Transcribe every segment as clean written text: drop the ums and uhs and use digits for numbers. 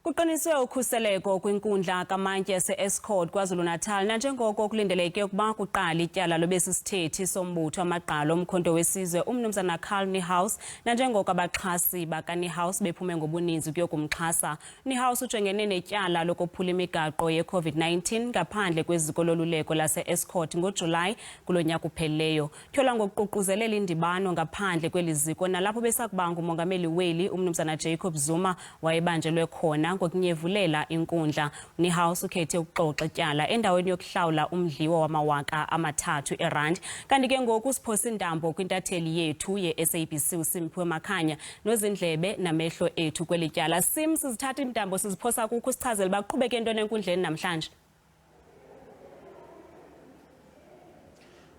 Kuqiniswe ukhuseleko kwinkundla kamantyi yase-Estcourt KwaZulu Natal nanjengoko kulindeleke ukuba kuqale ityala lobesisithethi sombutho wamagqala oMkhonto Wesizwe umnumzana Carl Niehaus nanjengoko abaxhasi bokaNiehaus bephume ngobuninzi ukuyokumxhasa.UNiehaus ujongene netyala lokuphula imigaqo ye-COVID-19 ngaphandle kweziko loluleko lase-Estcourt ngoJulayi kulo nyak'uphelileyo. Tyholwa ngokuququzelela indibano ngaphandle kweliziko nalapho besakubanga umongameli weli umnumzana Jacob Zuma wayebanjelwe khona ngokunyevulela inkundla. UNiehaus ukhethe ukuxoxa ityala endaweni yokuhlawula umdliwo wama-R3,000 erandi. Kanti ke ngoku siphosa indambo kwintatheli yethu ye-SABC uSimphiwe Makhanya nozindlebe namehlo ethu kweli tyala. Sizithatha indambo siziphosa kukho sichazele baqhubeke into enkundleni namhlanje.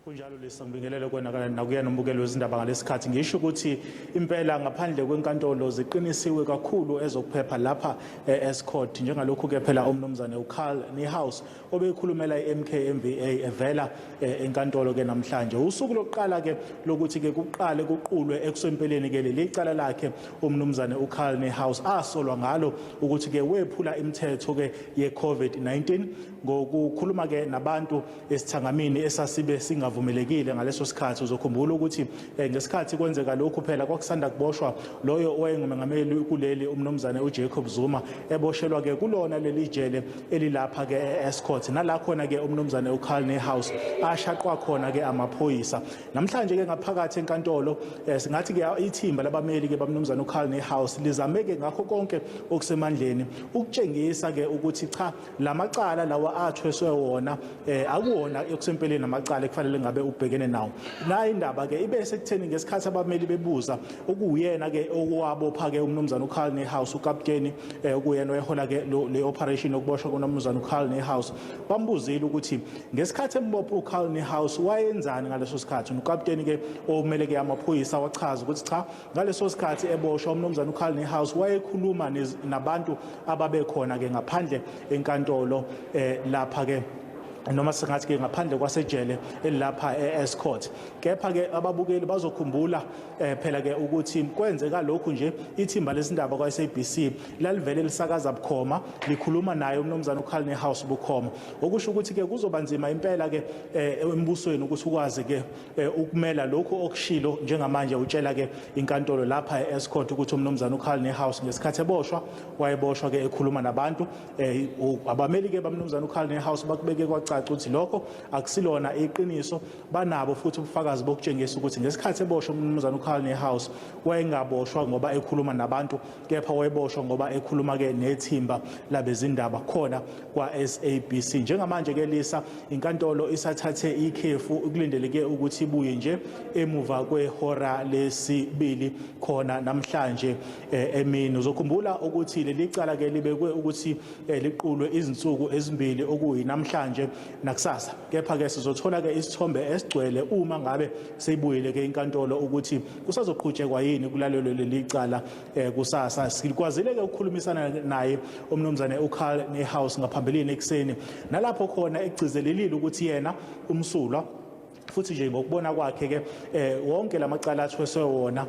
Kunjalo lesangibingelele kwenakala nakuyena umbukeli wezindaba ngalesikhathi ngisho ukuthi impela ngaphandle kwenkantolo ziqinisiwe kakhulu ezokuphepha lapha e-Estcourt njengalokhu ke phela umnumzane uCarl Niehaus obekhulumela iMKMVA evela enkantolo ke namhlanje usuku lokuqala ke lokuthi ke kuqale kuqulwe ekusempeleni ke leli cala lakhe umnumzane uCarl Niehaus asolwa ngalo ukuthi ke wephula imithetho ke ye-COVID-19 ngokukhuluma ke nabantu esithangamini esasibe singavumelekile ngaleso sikhathi. Uzokhumbula ukuthi ngesikhathi kwenzeka lokhu phela kwakusanda kuboshwa loyo owayengumengameli kuleli umnumzane uJacob Zuma eboshelwa ke kulona leli jele elilapha ke e-Estcourt nala khona ke umnumzane uCarl Niehaus ashaqwa khona ke amaphoyisa. Namhlanje ke ngaphakathi enkantolo singathi ke ithimba labameli ke bamnumzane uCarl Niehaus lizameke ngakho konke okusemandleni ukutshengisa ke ukuthi cha lamacala lawa athweswe wona akuwona ekusempeleni namacala kufanele ngabe ubhekene nawo. Na indaba ke ibe sekutheni ngesikhathi abameli bebuza ukuyena ke okwabopha ke umnumzana uCarl Niehaus ukapteni ukuyena oyehola ke le operation yokuboshwa komnumzana uCarl Niehaus bambuzile ukuthi ngesikhathi embopha uCarl Niehaus wayenzani ngaleso sikhathi. Ukapteni ke omele ke amaphoyisa wachaza ukuthi cha ngaleso sikhathi eboshwa umnumzana uCarl Niehaus wayekhuluma nabantu ababekhona ke ngaphandle enkantolo lapha ke noma singathi ke ngaphandle kwasejele elapha e-Estcourt. Kepha ke ababukeli bazokhumbula phela ke ukuthi kwenzeka lokhu nje ithimba lesindaba kwa-SABC lalivele lisakaza bukhoma likhuluma naye umnumzana uCarl Niehaus bukhoma okusho ukuthi ke kuzoba nzima impela ke embusweni ukuthi ukwazi ke ukumela lokhu okushilo njengamanje utshela ke inkantolo lapha e-Estcourt ukuthi umnumzana uCarl Niehaus ngesikhathi eboshwa wayeboshwa ke ekhuluma nabantu abameli ke bamnumzana uCarl Niehaus bakubeke ukuthi lokho akusilona iqiniso banabo futhi ubufakazi bokutshengisa ukuthi ngesikhathi eboshwa umnumzana uCarl Niehaus wayengaboshwa ngoba ekhuluma nabantu kepha wayeboshwa ngoba ekhuluma ke nethimba labezindaba khona kwa-SABC. Njengamanje ke lisa inkantolo isathathe ikhefu ukulindeleke ukuthi ibuye nje emuva kwehora lesibili khona namhlanje emini. Uzokhumbula ukuthi leli cala ke libekwe ukuthi liqulwe izinsuku ezimbili okuyinamhlanje nakusasa. Kepha ke sizothola ke isithombe esigcwele uma ngabe seyibuyile ke inkantolo ukuthi kusazoqhutshekwa yini kulalelo leli cala kusasa. Sikwazile ke ukukhulumisana naye umnumzane uCarl Niehaus ngaphambilini ekseni nalapho khona egcizelelile ukuthi yena umsulwa futhi nje ngokubona kwakhe ke wonke lamacala athweswe wona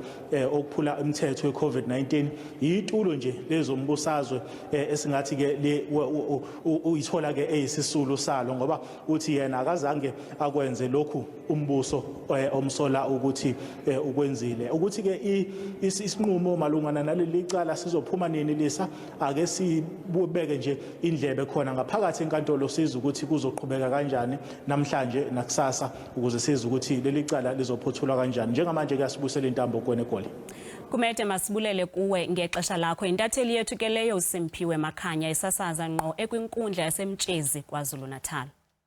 okuphula imithetho ye-COVID-19 yitulo nje lezombusazwe esingathi ke uyithola ke eyisisulu salo ngoba uthi yena akazange akwenze lokhu umbuso omsola ukuthi ukwenzile ukuthi ke isinqumo malungana naleli cala sizophuma nini lisa ake sibubeke nje indlebe khona ngaphakathi enkantolo siza ukuthi kuzoqhubeka kanjani namhlanje nakusasa ukuze siza ukuthi leli cala lizophothulwa kanjani. Njengamanje ke asibusele intambo kwenegoli. Kumete masibulele kuwe ngexesha lakho. Intatheli yethu ke leyo uSimphiwe Makhanya isasaza ngqo ekwinkundla yasemtshezi KwaZulu Natal.